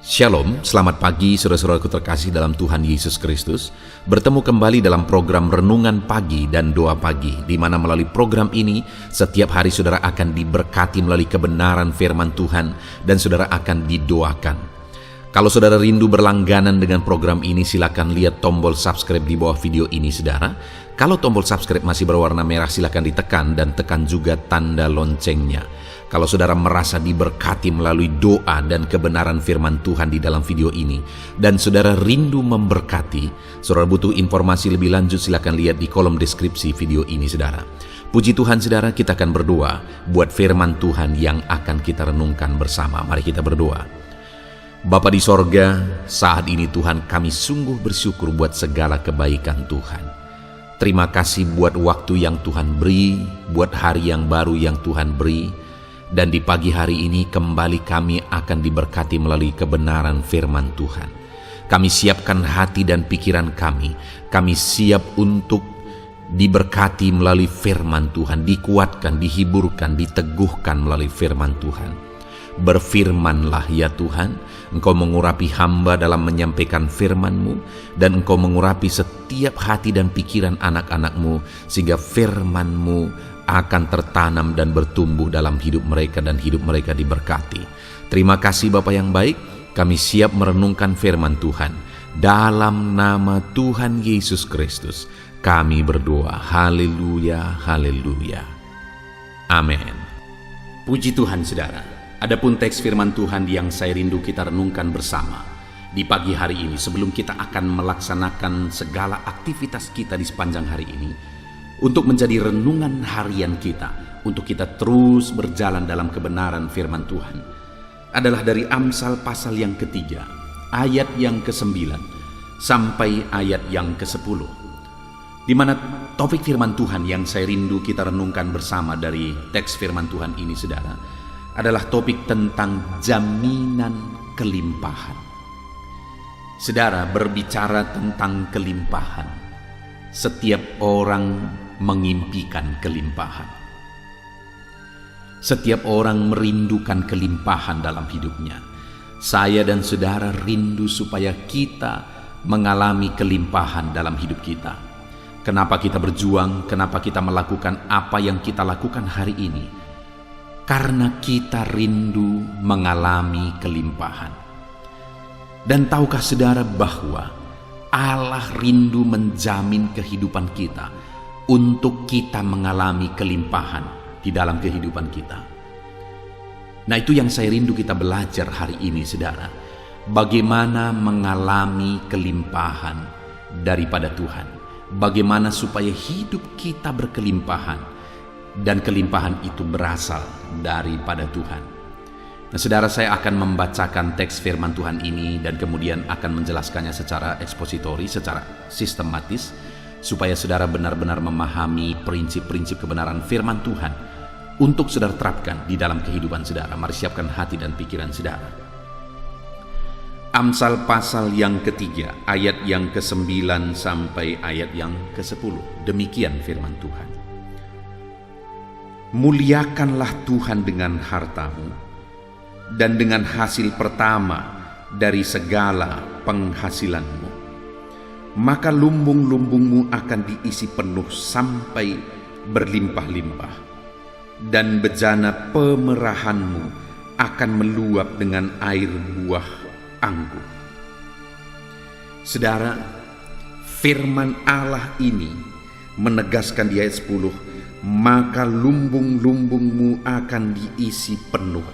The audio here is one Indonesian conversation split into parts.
Shalom, selamat pagi saudara-saudaraku terkasih dalam Tuhan Yesus Kristus. Bertemu kembali dalam program Renungan Pagi dan Doa Pagi, di mana melalui program ini setiap hari saudara akan diberkati melalui kebenaran firman Tuhan dan saudara akan didoakan. Kalau saudara rindu berlangganan dengan program ini, silakan lihat tombol subscribe di bawah video ini saudara. Kalau tombol subscribe masih berwarna merah, silakan ditekan dan tekan juga tanda loncengnya. Kalau saudara merasa diberkati melalui doa dan kebenaran firman Tuhan di dalam video ini, dan saudara rindu memberkati, saudara butuh informasi lebih lanjut, silakan lihat di kolom deskripsi video ini saudara. Puji Tuhan saudara, kita akan berdoa buat firman Tuhan yang akan kita renungkan bersama. Mari kita berdoa. Bapa di sorga, saat ini Tuhan kami sungguh bersyukur buat segala kebaikan Tuhan. Terima kasih buat waktu yang Tuhan beri, buat hari yang baru yang Tuhan beri. Dan di pagi hari ini kembali kami akan diberkati melalui kebenaran firman Tuhan. Kami siapkan hati dan pikiran kami. Kami siap untuk diberkati melalui firman Tuhan, dikuatkan, dihiburkan, diteguhkan melalui firman Tuhan. Berfirmanlah ya Tuhan, Engkau mengurapi hamba dalam menyampaikan firman-Mu, dan Engkau mengurapi setiap hati dan pikiran anak-anak-Mu, sehingga firman-Mu akan tertanam dan bertumbuh dalam hidup mereka dan hidup mereka diberkati. Terima kasih Bapa yang baik, kami siap merenungkan firman Tuhan. Dalam nama Tuhan Yesus Kristus, kami berdoa. Haleluya, haleluya. Amin. Puji Tuhan saudara. Adapun teks firman Tuhan yang saya rindu kita renungkan bersama di pagi hari ini, sebelum kita akan melaksanakan segala aktivitas kita di sepanjang hari ini, untuk menjadi renungan harian kita, untuk kita terus berjalan dalam kebenaran firman Tuhan, adalah dari Amsal pasal yang ketiga, ayat yang ke-9 sampai ayat yang ke-10, di mana topik firman Tuhan yang saya rindu kita renungkan bersama dari teks firman Tuhan ini saudara, adalah topik tentang jaminan kelimpahan. Saudara, berbicara tentang kelimpahan, setiap orang mengimpikan kelimpahan. Setiap orang merindukan kelimpahan dalam hidupnya. Saya dan saudara rindu supaya kita mengalami kelimpahan dalam hidup kita. Kenapa kita berjuang? Kenapa kita melakukan apa yang kita lakukan hari ini? Karena kita rindu mengalami kelimpahan. Dan tahukah saudara bahwa Allah rindu menjamin kehidupan kita untuk kita mengalami kelimpahan di dalam kehidupan kita. Nah, itu yang saya rindu kita belajar hari ini saudara. Bagaimana mengalami kelimpahan daripada Tuhan. Bagaimana supaya hidup kita berkelimpahan. Dan kelimpahan itu berasal daripada Tuhan. Nah saudara, saya akan membacakan teks firman Tuhan ini dan kemudian akan menjelaskannya secara ekspositori, secara sistematis, supaya saudara benar-benar memahami prinsip-prinsip kebenaran firman Tuhan untuk saudara terapkan di dalam kehidupan saudara. Mari siapkan hati dan pikiran saudara. Amsal pasal yang ketiga, ayat yang ke-9 sampai ayat yang ke-10. Demikian firman Tuhan. Muliakanlah Tuhan dengan hartamu dan dengan hasil pertama dari segala penghasilanmu. Maka lumbung-lumbungmu akan diisi penuh sampai berlimpah-limpah, dan bejana pemerahanmu akan meluap dengan air buah anggur. Saudara, firman Allah ini menegaskan di ayat 10, maka lumbung-lumbungmu akan diisi penuh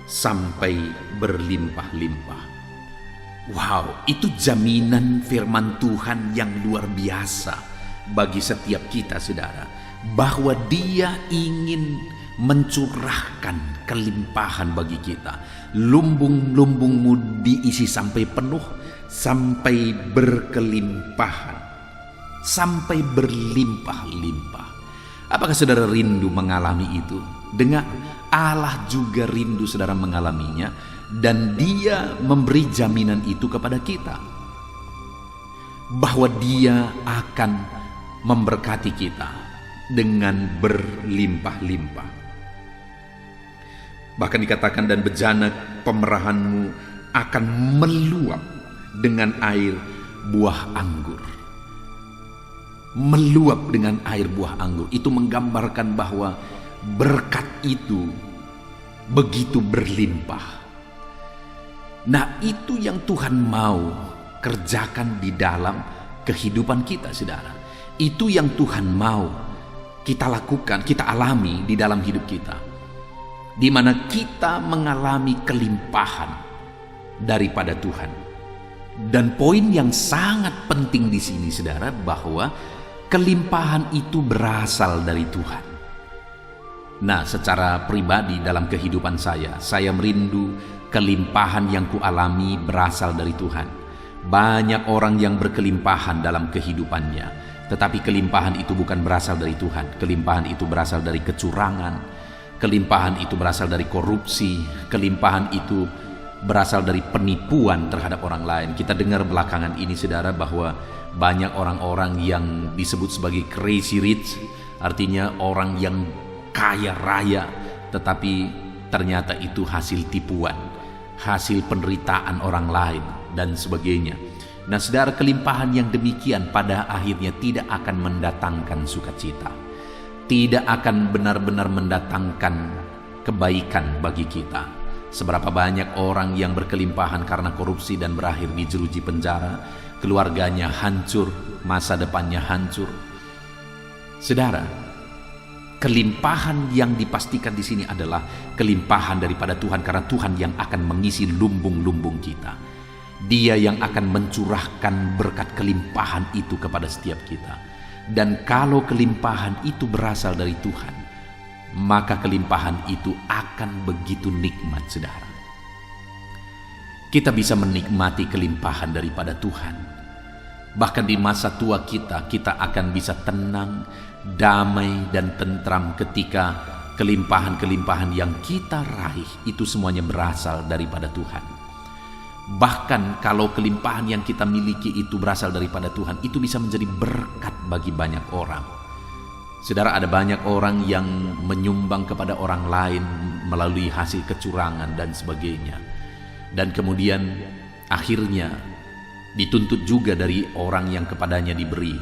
sampai berlimpah-limpah. Wow, itu jaminan firman Tuhan yang luar biasa bagi setiap kita saudara, bahwa Dia ingin mencurahkan kelimpahan bagi kita. Lumbung-lumbungmu diisi sampai penuh, sampai berkelimpahan, sampai berlimpah-limpah. Apakah saudara rindu mengalami itu? Dengar, Allah juga rindu saudara mengalaminya, dan Dia memberi jaminan itu kepada kita, bahwa Dia akan memberkati kita dengan berlimpah-limpah. Bahkan dikatakan, dan bejana pemerahanmu akan meluap dengan air buah anggur. Meluap dengan air buah anggur itu menggambarkan bahwa berkat itu begitu berlimpah. Nah, itu yang Tuhan mau kerjakan di dalam kehidupan kita, saudara. Itu yang Tuhan mau kita lakukan, kita alami di dalam hidup kita, di mana kita mengalami kelimpahan daripada Tuhan. Dan poin yang sangat penting di sini, saudara, bahwa kelimpahan itu berasal dari Tuhan. Nah, secara pribadi dalam kehidupan saya merindu kelimpahan yang kualami berasal dari Tuhan. Banyak orang yang berkelimpahan dalam kehidupannya, tetapi kelimpahan itu bukan berasal dari Tuhan. Kelimpahan itu berasal dari kecurangan, kelimpahan itu berasal dari korupsi, kelimpahan itu berasal dari penipuan terhadap orang lain. Kita dengar belakangan ini, saudara, bahwa banyak orang-orang yang disebut sebagai crazy rich, artinya orang yang kaya raya, tetapi ternyata itu hasil tipuan, hasil penderitaan orang lain dan sebagainya. Nah, saudara, kelimpahan yang demikian pada akhirnya tidak akan mendatangkan sukacita, tidak akan benar-benar mendatangkan kebaikan bagi kita. Seberapa banyak orang yang berkelimpahan karena korupsi dan berakhir di jeruji penjara, keluarganya hancur, masa depannya hancur. Saudara, kelimpahan yang dipastikan di sini adalah kelimpahan daripada Tuhan, karena Tuhan yang akan mengisi lumbung-lumbung kita. Dia yang akan mencurahkan berkat kelimpahan itu kepada setiap kita. Dan kalau kelimpahan itu berasal dari Tuhan, maka kelimpahan itu akan begitu nikmat, saudara. Kita bisa menikmati kelimpahan daripada Tuhan. Bahkan di masa tua kita akan bisa tenang, damai, dan tentram ketika kelimpahan-kelimpahan yang kita raih itu semuanya berasal daripada Tuhan. Bahkan kalau kelimpahan yang kita miliki itu berasal daripada Tuhan, itu bisa menjadi berkat bagi banyak orang. Saudara, ada banyak orang yang menyumbang kepada orang lain melalui hasil kecurangan dan sebagainya. Dan kemudian akhirnya dituntut juga dari orang yang kepadanya diberi.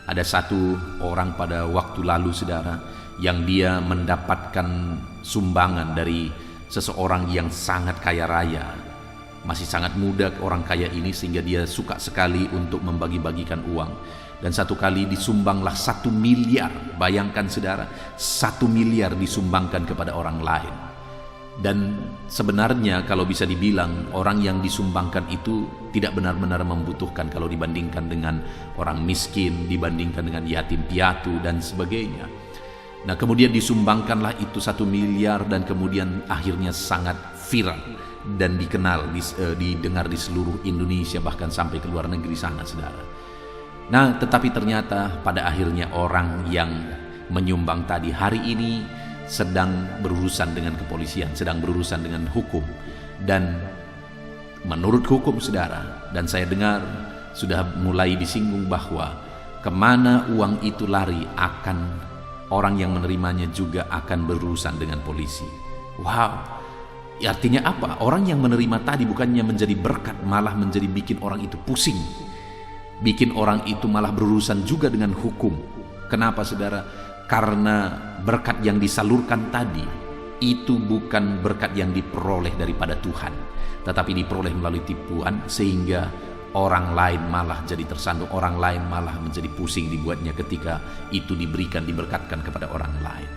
Ada satu orang pada waktu lalu, saudara, yang dia mendapatkan sumbangan dari seseorang yang sangat kaya raya. Masih sangat muda orang kaya ini, sehingga dia suka sekali untuk membagi-bagikan uang. Dan satu kali disumbanglah 1 miliar. Bayangkan, saudara, 1 miliar disumbangkan kepada orang lain. Dan sebenarnya kalau bisa dibilang, orang yang disumbangkan itu tidak benar-benar membutuhkan kalau dibandingkan dengan orang miskin, dibandingkan dengan yatim piatu dan sebagainya. Nah, kemudian disumbangkanlah itu 1 miliar, dan kemudian akhirnya sangat viral dan dikenal, didengar di seluruh Indonesia, bahkan sampai ke luar negeri sana, saudara. Nah, tetapi ternyata pada akhirnya orang yang menyumbang tadi hari ini sedang berurusan dengan kepolisian, sedang berurusan dengan hukum. Dan menurut hukum, saudara, dan saya dengar sudah mulai disinggung bahwa kemana uang itu lari, akan orang yang menerimanya juga akan berurusan dengan polisi. Wow, artinya apa? Orang yang menerima tadi bukannya menjadi berkat, malah menjadi bikin orang itu pusing, bikin orang itu malah berurusan juga dengan hukum. Kenapa, saudara? Karena berkat yang disalurkan tadi itu bukan berkat yang diperoleh daripada Tuhan, tetapi diperoleh melalui tipuan, sehingga orang lain malah jadi tersandung, orang lain malah menjadi pusing dibuatnya ketika itu diberikan, diberkatkan kepada orang lain.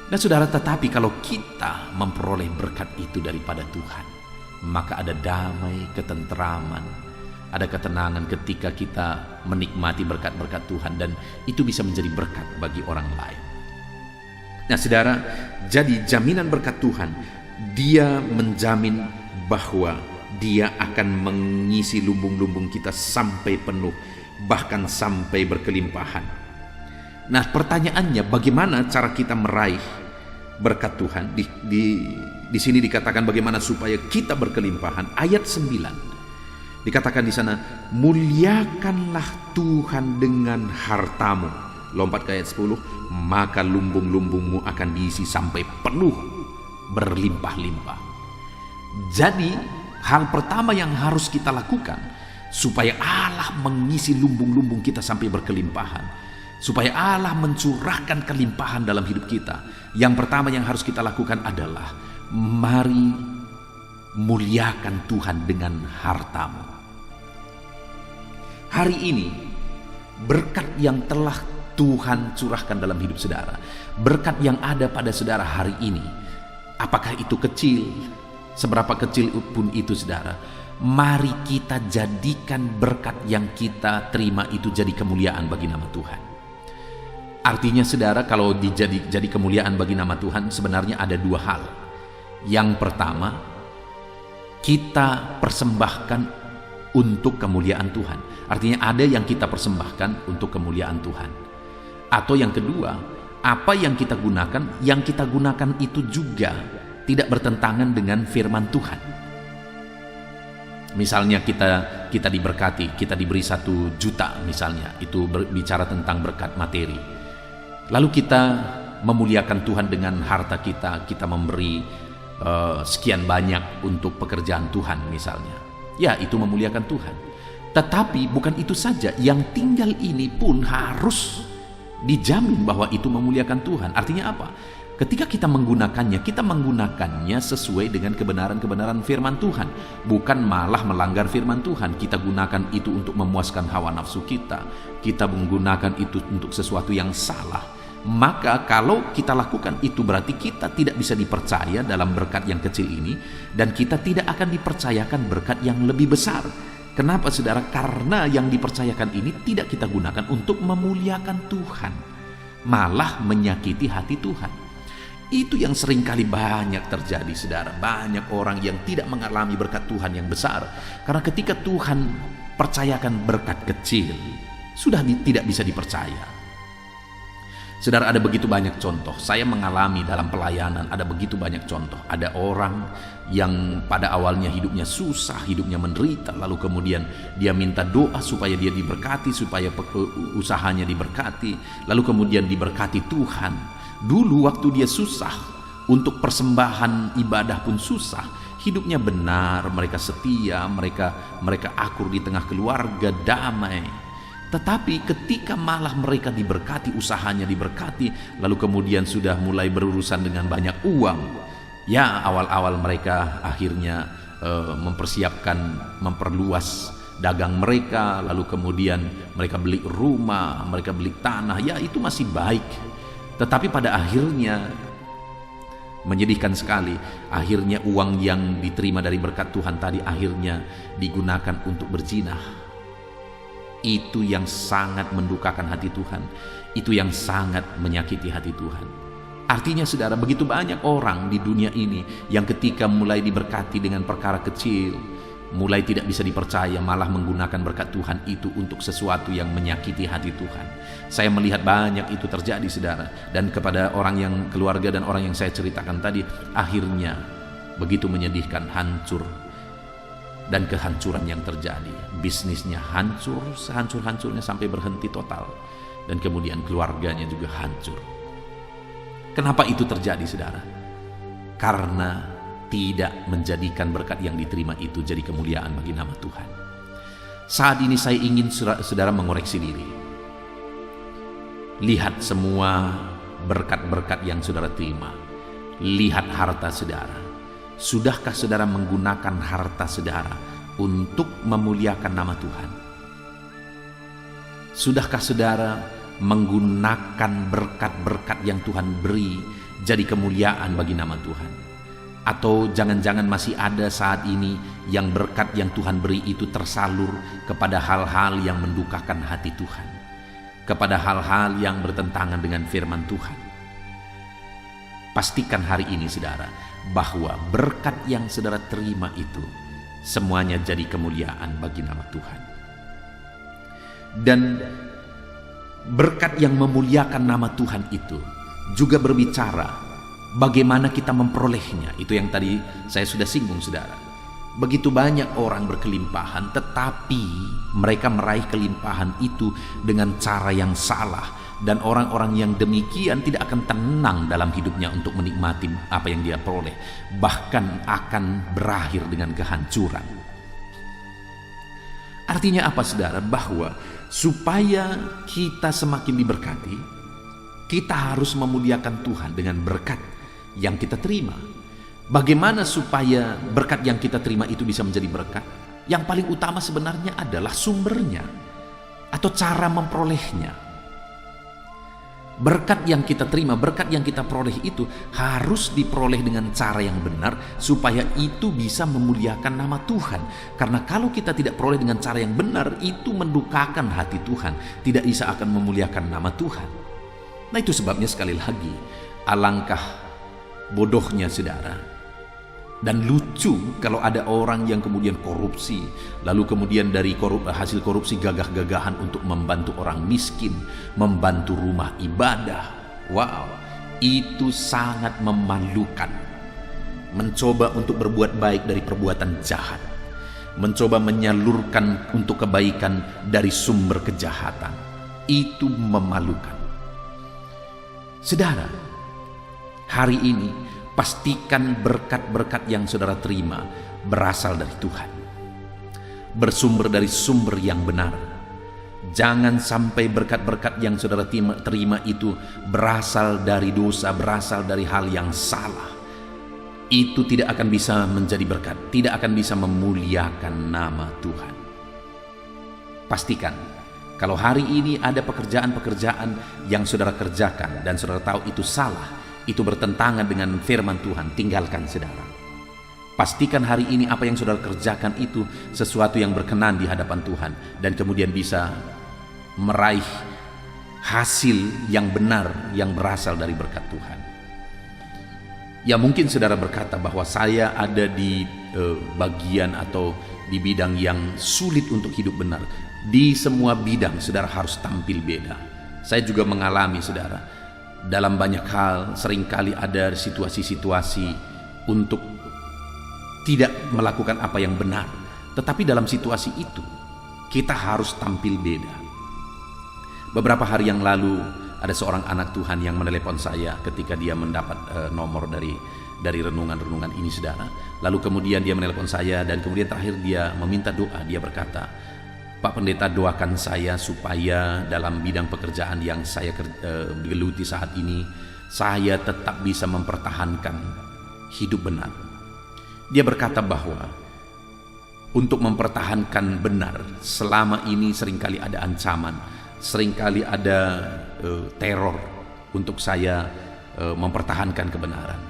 Nah, saudara, tetapi kalau kita memperoleh berkat itu daripada Tuhan, maka ada damai, ketentraman, ada ketenangan ketika kita menikmati berkat-berkat Tuhan, dan itu bisa menjadi berkat bagi orang lain. Nah, saudara, jadi jaminan berkat Tuhan, Dia menjamin bahwa Dia akan mengisi lumbung-lumbung kita sampai penuh, bahkan sampai berkelimpahan. Nah, pertanyaannya, bagaimana cara kita meraih berkat Tuhan? Di sini dikatakan bagaimana supaya kita berkelimpahan. Ayat 9 dikatakan di sana, muliakanlah Tuhan dengan hartamu. Lompat ke ayat 10, maka lumbung-lumbungmu akan diisi sampai penuh, berlimpah-limpah. Jadi hal pertama yang harus kita lakukan supaya Allah mengisi lumbung-lumbung kita sampai berkelimpahan, supaya Allah mencurahkan kelimpahan dalam hidup kita, yang pertama yang harus kita lakukan adalah mari muliakan Tuhan dengan hartamu. Hari ini berkat yang telah Tuhan curahkan dalam hidup saudara, berkat yang ada pada saudara hari ini, apakah itu kecil, seberapa kecil pun itu saudara, mari kita jadikan berkat yang kita terima itu jadi kemuliaan bagi nama Tuhan. Artinya saudara, kalau jadi kemuliaan bagi nama Tuhan, sebenarnya ada dua hal. Yang pertama, kita persembahkan untuk kemuliaan Tuhan. Artinya ada yang kita persembahkan untuk kemuliaan Tuhan. Atau yang kedua, apa yang kita gunakan itu juga tidak bertentangan dengan firman Tuhan. Misalnya kita diberkati, kita diberi 1 juta misalnya, itu berbicara tentang berkat materi. Lalu kita memuliakan Tuhan dengan harta kita memberi sekian banyak untuk pekerjaan Tuhan misalnya. Ya, itu memuliakan Tuhan. Tetapi bukan itu saja, yang tinggal ini pun harus dijamin bahwa itu memuliakan Tuhan. Artinya apa? Ketika kita menggunakannya sesuai dengan kebenaran-kebenaran firman Tuhan, bukan malah melanggar firman Tuhan. Kita gunakan itu untuk memuaskan hawa nafsu kita menggunakan itu untuk sesuatu yang salah. Maka kalau kita lakukan itu, berarti kita tidak bisa dipercaya dalam berkat yang kecil ini, dan kita tidak akan dipercayakan berkat yang lebih besar. Kenapa saudara? Karena yang dipercayakan ini tidak kita gunakan untuk memuliakan Tuhan, malah menyakiti hati Tuhan. Itu yang seringkali banyak terjadi saudara. Banyak orang yang tidak mengalami berkat Tuhan yang besar, karena ketika Tuhan percayakan berkat kecil, sudah tidak bisa dipercaya. Saudara, ada begitu banyak contoh. Saya mengalami dalam pelayanan, ada begitu banyak contoh. Ada orang yang pada awalnya hidupnya susah, hidupnya menderita, lalu kemudian dia minta doa supaya dia diberkati, supaya usahanya diberkati, lalu kemudian diberkati Tuhan. Dulu waktu dia susah, untuk persembahan ibadah pun susah, hidupnya benar, mereka setia, mereka akur di tengah keluarga, damai. Tetapi ketika malah mereka diberkati, usahanya diberkati, lalu kemudian sudah mulai berurusan dengan banyak uang, ya awal-awal mereka akhirnya memperluas dagang mereka, lalu kemudian mereka beli rumah, mereka beli tanah, ya itu masih baik. Tetapi pada akhirnya menyedihkan sekali, akhirnya uang yang diterima dari berkat Tuhan tadi akhirnya digunakan untuk berzina. Itu yang sangat mendukakan hati Tuhan, itu yang sangat menyakiti hati Tuhan. Artinya saudara, begitu banyak orang di dunia ini yang ketika mulai diberkati dengan perkara kecil, mulai tidak bisa dipercaya, malah menggunakan berkat Tuhan itu untuk sesuatu yang menyakiti hati Tuhan. Saya melihat banyak itu terjadi saudara, dan kepada orang yang keluarga dan orang yang saya ceritakan tadi, akhirnya begitu menyedihkan, hancur. Dan kehancuran yang terjadi, bisnisnya hancur, sehancur-hancurnya sampai berhenti total, dan kemudian keluarganya juga hancur. Kenapa itu terjadi saudara? Karena tidak menjadikan berkat yang diterima itu jadi kemuliaan bagi nama Tuhan. Saat ini saya ingin saudara mengoreksi diri. Lihat semua berkat-berkat yang saudara terima. Lihat harta saudara. Sudahkah saudara menggunakan harta saudara untuk memuliakan nama Tuhan? Sudahkah saudara menggunakan berkat-berkat yang Tuhan beri jadi kemuliaan bagi nama Tuhan? Atau jangan-jangan masih ada saat ini yang berkat yang Tuhan beri itu tersalur kepada hal-hal yang mendukakan hati Tuhan, kepada hal-hal yang bertentangan dengan firman Tuhan? Pastikan hari ini saudara, bahwa berkat yang saudara terima itu semuanya jadi kemuliaan bagi nama Tuhan. Dan berkat yang memuliakan nama Tuhan itu juga berbicara bagaimana kita memperolehnya. Itu yang tadi saya sudah singgung saudara. Begitu banyak orang berkelimpahan, tetapi mereka meraih kelimpahan itu dengan cara yang salah. Dan orang-orang yang demikian tidak akan tenang dalam hidupnya untuk menikmati apa yang dia peroleh. Bahkan akan berakhir dengan kehancuran. Artinya apa, saudara? Bahwa supaya kita semakin diberkati, kita harus memuliakan Tuhan dengan berkat yang kita terima. Bagaimana supaya berkat yang kita terima itu bisa menjadi berkat? Yang paling utama sebenarnya adalah sumbernya atau cara memperolehnya. Berkat yang kita terima, berkat yang kita peroleh itu harus diperoleh dengan cara yang benar supaya itu bisa memuliakan nama Tuhan. Karena kalau kita tidak peroleh dengan cara yang benar, itu mendukakan hati Tuhan, tidak bisa akan memuliakan nama Tuhan. Nah, itu sebabnya sekali lagi, alangkah bodohnya, saudara, dan lucu kalau ada orang yang kemudian korupsi, lalu kemudian dari hasil korupsi gagah-gagahan untuk membantu orang miskin, membantu rumah ibadah. Wow, itu sangat memalukan. Mencoba untuk berbuat baik dari perbuatan jahat, mencoba menyalurkan untuk kebaikan dari sumber kejahatan, itu memalukan. Saudara, hari ini pastikan berkat-berkat yang saudara terima berasal dari Tuhan, bersumber dari sumber yang benar. Jangan sampai berkat-berkat yang saudara terima itu berasal dari dosa, berasal dari hal yang salah. Itu tidak akan bisa menjadi berkat, tidak akan bisa memuliakan nama Tuhan. Pastikan kalau hari ini ada pekerjaan-pekerjaan yang saudara kerjakan dan saudara tahu itu salah, itu bertentangan dengan firman Tuhan, tinggalkan, saudara. Pastikan hari ini apa yang saudara kerjakan itu sesuatu yang berkenan di hadapan Tuhan, dan kemudian bisa meraih hasil yang benar yang berasal dari berkat Tuhan. Ya, mungkin saudara berkata bahwa saya ada di bagian atau di bidang yang sulit untuk hidup benar. Di semua bidang saudara harus tampil beda. Saya juga mengalami, saudara, dalam banyak hal seringkali ada situasi-situasi untuk tidak melakukan apa yang benar. Tetapi dalam situasi itu kita harus tampil beda. Beberapa hari yang lalu ada seorang anak Tuhan yang menelepon saya ketika dia mendapat nomor dari renungan-renungan ini, saudara. Lalu kemudian dia menelepon saya dan kemudian terakhir dia meminta doa. Dia berkata, "Pak Pendeta, doakan saya supaya dalam bidang pekerjaan yang saya geluti saat ini, saya tetap bisa mempertahankan hidup benar." Dia berkata bahwa untuk mempertahankan benar, selama ini seringkali ada ancaman, seringkali ada teror untuk saya mempertahankan kebenaran.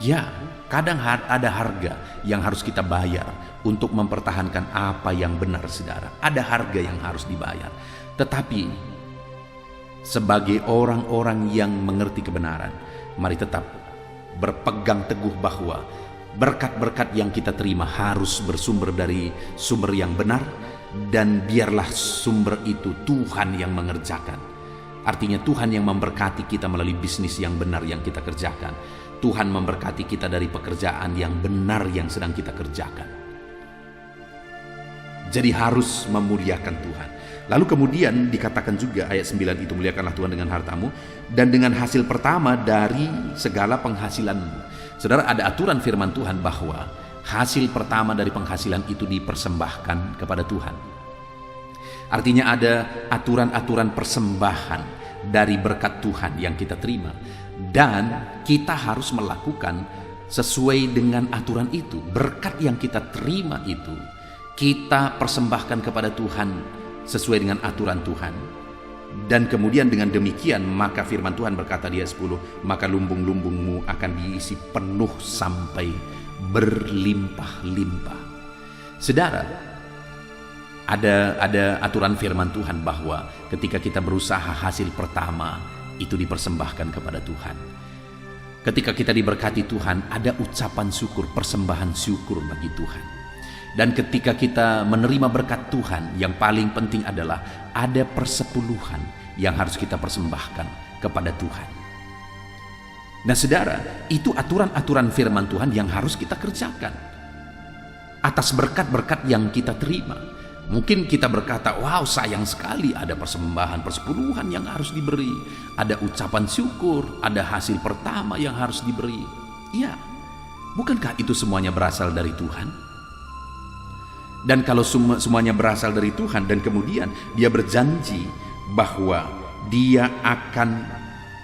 Ya, kadang ada harga yang harus kita bayar untuk mempertahankan apa yang benar, saudara. Ada harga yang harus dibayar. Tetapi sebagai orang-orang yang mengerti kebenaran, mari tetap berpegang teguh bahwa berkat-berkat yang kita terima harus bersumber dari sumber yang benar, dan biarlah sumber itu Tuhan yang mengerjakan. Artinya Tuhan yang memberkati kita melalui bisnis yang benar yang kita kerjakan. Tuhan memberkati kita dari pekerjaan yang benar yang sedang kita kerjakan. Jadi harus memuliakan Tuhan. Lalu kemudian dikatakan juga ayat 9 itu, muliakanlah Tuhan dengan hartamu dan dengan hasil pertama dari segala penghasilanmu. Saudara, ada aturan firman Tuhan bahwa hasil pertama dari penghasilan itu dipersembahkan kepada Tuhan. Artinya ada aturan-aturan persembahan dari berkat Tuhan yang kita terima, dan kita harus melakukan sesuai dengan aturan itu. Berkat yang kita terima itu kita persembahkan kepada Tuhan sesuai dengan aturan Tuhan. Dan kemudian dengan demikian maka firman Tuhan berkata di ayat 10, maka lumbung-lumbungmu akan diisi penuh sampai berlimpah-limpah. Saudara, ada aturan firman Tuhan bahwa ketika kita berusaha, hasil pertama itu dipersembahkan kepada Tuhan. Ketika kita diberkati Tuhan, ada ucapan syukur, persembahan syukur bagi Tuhan. Dan ketika kita menerima berkat Tuhan, yang paling penting adalah ada persepuluhan yang harus kita persembahkan kepada Tuhan. Nah saudara, itu aturan-aturan firman Tuhan yang harus kita kerjakan. atas berkat-berkat yang kita terima. Mungkin kita berkata, wow, sayang sekali ada persembahan persepuluhan yang harus diberi, ada ucapan syukur, ada hasil pertama yang harus diberi. Ya, bukankah itu semuanya berasal dari Tuhan? Dan kalau semuanya berasal dari Tuhan, dan kemudian Dia berjanji bahwa Dia akan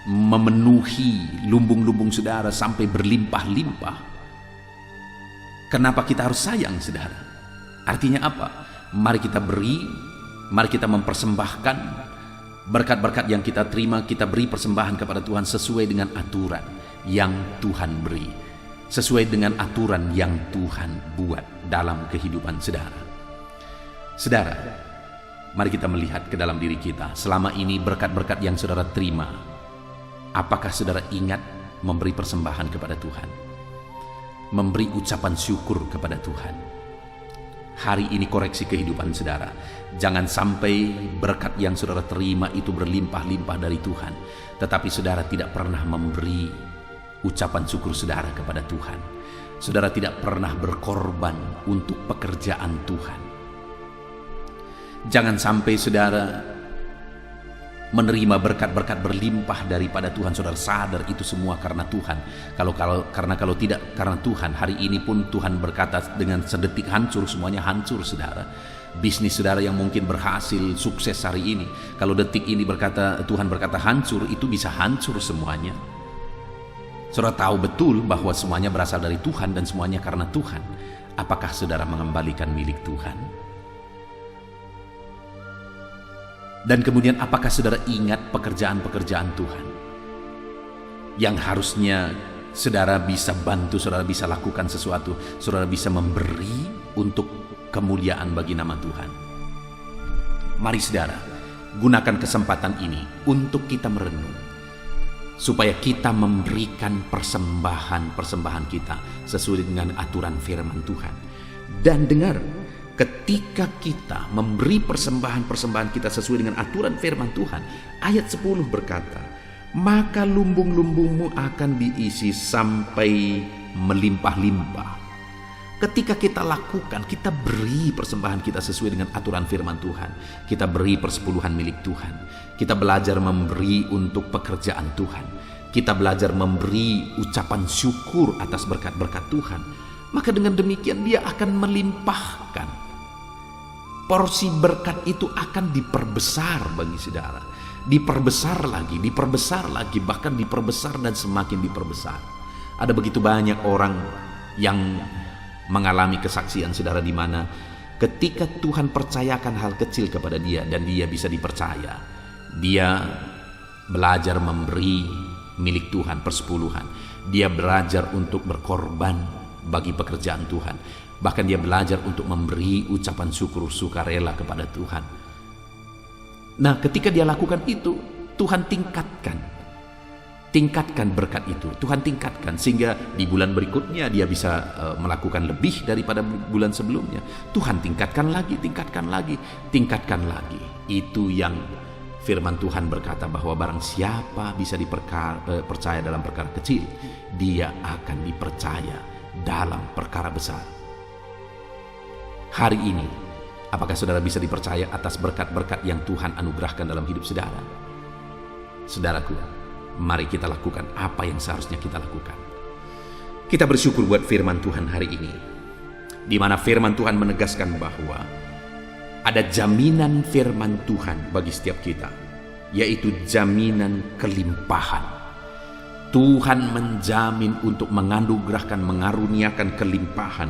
memenuhi lumbung-lumbung saudara sampai berlimpah-limpah, kenapa kita harus sayang, saudara? Artinya apa? Mari kita beri, mari kita mempersembahkan berkat-berkat yang kita terima, kita beri persembahan kepada Tuhan sesuai dengan aturan yang Tuhan beri, sesuai dengan aturan yang Tuhan buat dalam kehidupan saudara. Saudara, mari kita melihat ke dalam diri kita. Selama ini berkat-berkat yang saudara terima, apakah saudara ingat memberi persembahan kepada Tuhan? Memberi ucapan syukur kepada Tuhan? Hari ini koreksi kehidupan saudara. Jangan sampai berkat yang saudara terima itu berlimpah-limpah dari Tuhan, tetapi saudara tidak pernah memberi ucapan syukur saudara kepada Tuhan. Saudara tidak pernah berkorban untuk pekerjaan Tuhan. Jangan sampai saudara menerima berkat-berkat berlimpah daripada Tuhan, saudara sadar itu semua karena Tuhan. Kalau tidak karena Tuhan, hari ini pun Tuhan berkata dengan sedetik hancur, semuanya hancur saudara. Bisnis saudara yang mungkin berhasil, sukses hari ini, kalau detik ini Tuhan berkata hancur, itu bisa hancur semuanya. Saudara tahu betul bahwa semuanya berasal dari Tuhan dan semuanya karena Tuhan. Apakah saudara mengembalikan milik Tuhan? Dan kemudian apakah saudara ingat pekerjaan-pekerjaan Tuhan yang harusnya saudara bisa bantu, saudara bisa lakukan sesuatu, saudara bisa memberi untuk kemuliaan bagi nama Tuhan? Mari saudara, gunakan kesempatan ini untuk kita merenung, supaya kita memberikan persembahan-persembahan kita sesuai dengan aturan firman Tuhan. Dan dengar, ketika kita memberi persembahan-persembahan kita sesuai dengan aturan firman Tuhan, ayat 10 berkata, maka lumbung-lumbungmu akan diisi sampai melimpah-limpah. Ketika kita lakukan, kita beri persembahan kita sesuai dengan aturan firman Tuhan, kita beri persepuluhan milik Tuhan, kita belajar memberi untuk pekerjaan Tuhan, kita belajar memberi ucapan syukur atas berkat-berkat Tuhan, maka dengan demikian Dia akan melimpahkan. Porsi berkat itu akan diperbesar bagi saudara, diperbesar lagi, bahkan diperbesar dan semakin diperbesar. Ada begitu banyak orang yang mengalami kesaksian saudara, di mana ketika Tuhan percayakan hal kecil kepada dia dan dia bisa dipercaya, dia belajar memberi milik Tuhan persepuluhan, dia belajar untuk berkorban bagi pekerjaan Tuhan, bahkan dia belajar untuk memberi ucapan syukur sukarela kepada Tuhan. Nah, ketika dia lakukan itu, Tuhan tingkatkan berkat itu, Tuhan tingkatkan sehingga di bulan berikutnya dia bisa melakukan lebih daripada bulan sebelumnya. Tuhan tingkatkan lagi. Itu yang firman Tuhan berkata, bahwa barang siapa bisa dipercaya dalam perkara kecil, dia akan dipercaya dalam perkara besar. Hari ini, apakah saudara bisa dipercaya atas berkat-berkat yang Tuhan anugerahkan dalam hidup saudara? Saudaraku, mari kita lakukan apa yang seharusnya kita lakukan. Kita bersyukur buat firman Tuhan hari ini, di mana firman Tuhan menegaskan bahwa ada jaminan firman Tuhan bagi setiap kita, yaitu jaminan kelimpahan. Tuhan menjamin untuk menganugerahkan, mengaruniakan kelimpahan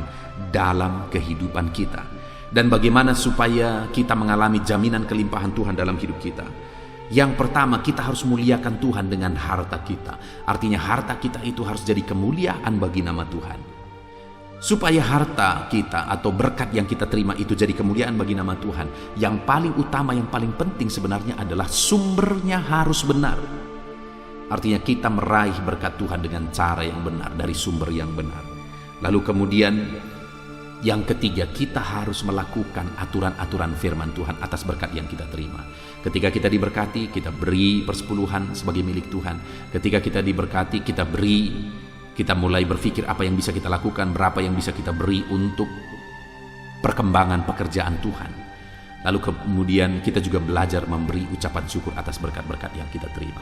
dalam kehidupan kita. Dan bagaimana supaya kita mengalami jaminan kelimpahan Tuhan dalam hidup kita? Yang pertama, kita harus muliakan Tuhan dengan harta kita. Artinya harta kita itu harus jadi kemuliaan bagi nama Tuhan. Supaya harta kita atau berkat yang kita terima itu jadi kemuliaan bagi nama Tuhan, yang paling utama, yang paling penting sebenarnya adalah sumbernya harus benar. Artinya kita meraih berkat Tuhan dengan cara yang benar, dari sumber yang benar. Lalu kemudian yang ketiga, kita harus melakukan aturan-aturan firman Tuhan atas berkat yang kita terima. Ketika kita diberkati, kita beri persepuluhan sebagai milik Tuhan. Ketika kita diberkati, kita beri, kita mulai berpikir apa yang bisa kita lakukan, berapa yang bisa kita beri untuk perkembangan pekerjaan Tuhan. Lalu kemudian kita juga belajar memberi ucapan syukur atas berkat-berkat yang kita terima.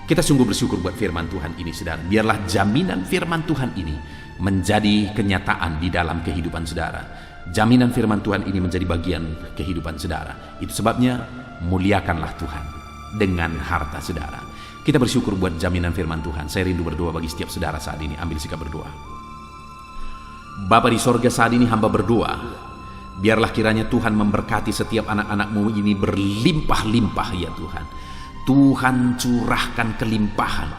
Kita sungguh bersyukur buat firman Tuhan ini, saudara. Biarlah jaminan firman Tuhan ini menjadi kenyataan di dalam kehidupan saudara. Jaminan firman Tuhan ini menjadi bagian kehidupan saudara. Itu sebabnya muliakanlah Tuhan dengan harta saudara. Kita bersyukur buat jaminan firman Tuhan. Saya rindu berdoa bagi setiap saudara saat ini. Ambil sikap berdoa. Bapa di sorga, saat ini hamba berdoa, biarlah kiranya Tuhan memberkati setiap anak-anak-Mu ini berlimpah-limpah ya Tuhan. Tuhan curahkan kelimpahan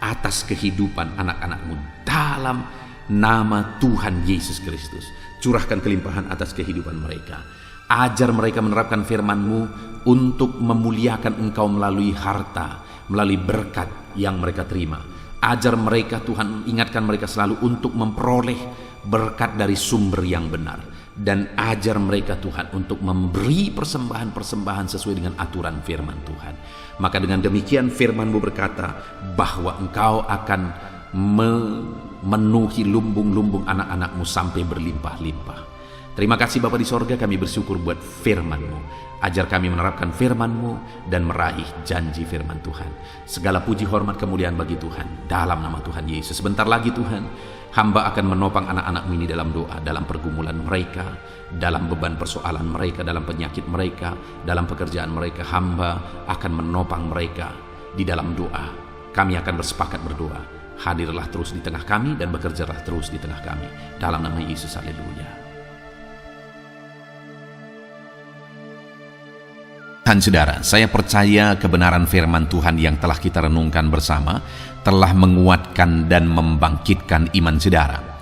atas kehidupan anak-anak-Mu dalam nama Tuhan Yesus Kristus. Curahkan kelimpahan atas kehidupan mereka. Ajar mereka menerapkan firman-Mu untuk memuliakan Engkau melalui harta, melalui berkat yang mereka terima. Ajar mereka Tuhan, ingatkan mereka selalu untuk memperoleh berkat dari sumber yang benar. Dan ajar mereka Tuhan untuk memberi persembahan-persembahan sesuai dengan aturan firman Tuhan. Maka dengan demikian firman-Mu berkata bahwa Engkau akan memenuhi lumbung-lumbung anak-anak-Mu sampai berlimpah-limpah. Terima kasih Bapa di sorga, kami bersyukur buat firman-Mu. Ajar kami menerapkan firman-Mu dan meraih janji firman Tuhan. Segala puji, hormat, kemuliaan bagi Tuhan dalam nama Tuhan Yesus. Sebentar lagi Tuhan, hamba akan menopang anak-anak-Mu ini dalam doa, dalam pergumulan mereka, dalam beban persoalan mereka, dalam penyakit mereka, dalam pekerjaan mereka. Hamba akan menopang mereka di dalam doa. Kami akan bersepakat berdoa. Hadirlah terus di tengah kami dan bekerjalah terus di tengah kami. Dalam nama Yesus, haleluya. Tuhan saudara, saya percaya kebenaran firman Tuhan yang telah kita renungkan bersama telah menguatkan dan membangkitkan iman saudara.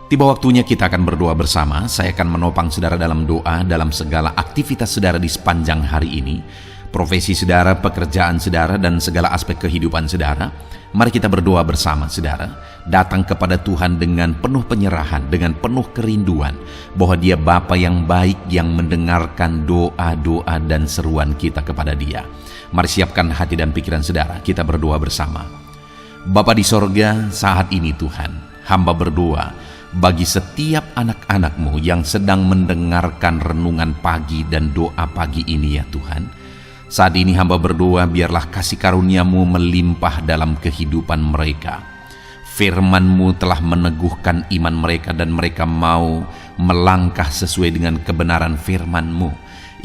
Tiba waktunya kita akan berdoa bersama. Saya akan menopang saudara dalam doa dalam segala aktivitas saudara di sepanjang hari ini. Profesi saudara, pekerjaan saudara, dan segala aspek kehidupan saudara. Mari kita berdoa bersama saudara. Datang kepada Tuhan dengan penuh penyerahan, dengan penuh kerinduan bahwa Dia Bapa yang baik yang mendengarkan doa-doa dan seruan kita kepada Dia. Mari siapkan hati dan pikiran saudara, kita berdoa bersama. Bapa di sorga, saat ini Tuhan, hamba berdoa bagi setiap anak-anak-Mu yang sedang mendengarkan renungan pagi dan doa pagi ini ya Tuhan. Saat ini hamba berdoa biarlah kasih karunia-Mu melimpah dalam kehidupan mereka. Firman-Mu telah meneguhkan iman mereka dan mereka mau melangkah sesuai dengan kebenaran firman-Mu.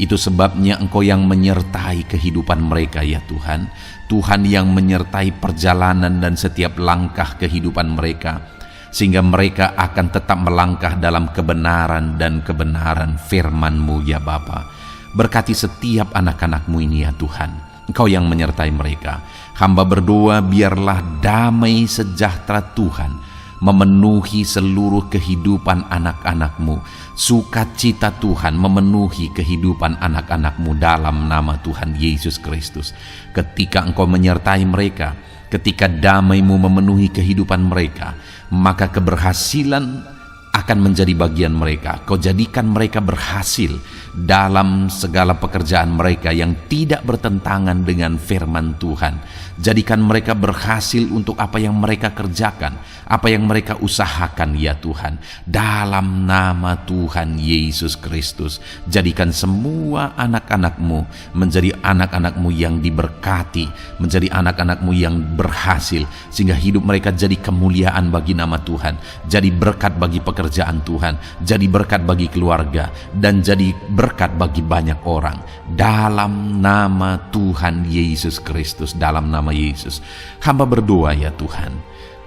Itu sebabnya Engkau yang menyertai kehidupan mereka ya Tuhan. Tuhan yang menyertai perjalanan dan setiap langkah kehidupan mereka, sehingga mereka akan tetap melangkah dalam kebenaran dan kebenaran firman-Mu ya Bapa. Berkati setiap anak-anak-Mu ini ya Tuhan. Engkau yang menyertai mereka. Hamba berdoa biarlah damai sejahtera Tuhan memenuhi seluruh kehidupan anak-anak-Mu. Sukacita Tuhan memenuhi kehidupan anak-anak-Mu dalam nama Tuhan Yesus Kristus. Ketika Engkau menyertai mereka, ketika damai-Mu memenuhi kehidupan mereka, maka keberhasilan akan menjadi bagian mereka. Kau jadikan mereka berhasil dalam segala pekerjaan mereka yang tidak bertentangan dengan firman Tuhan. Jadikan mereka berhasil untuk apa yang mereka kerjakan, apa yang mereka usahakan ya Tuhan. Dalam nama Tuhan Yesus Kristus, jadikan semua anak-anak-Mu menjadi anak-anak-Mu yang diberkati, menjadi anak-anak-Mu yang berhasil, sehingga hidup mereka jadi kemuliaan bagi nama Tuhan, jadi berkat bagi pekerjaan Tuhan, jadi berkat bagi keluarga, dan jadi berkat bagi banyak orang. Dalam nama Tuhan Yesus Kristus, dalam nama Yesus, hamba berdoa ya Tuhan,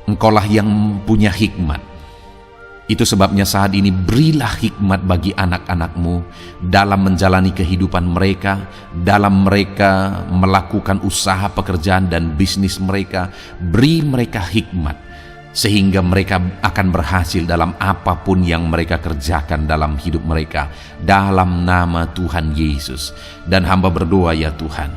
Engkaulah yang punya hikmat. Itu sebabnya saat ini berilah hikmat bagi anak-anak-Mu dalam menjalani kehidupan mereka, dalam mereka melakukan usaha pekerjaan dan bisnis mereka. Beri mereka hikmat sehingga mereka akan berhasil dalam apapun yang mereka kerjakan dalam hidup mereka, dalam nama Tuhan Yesus. Dan hamba berdoa ya Tuhan,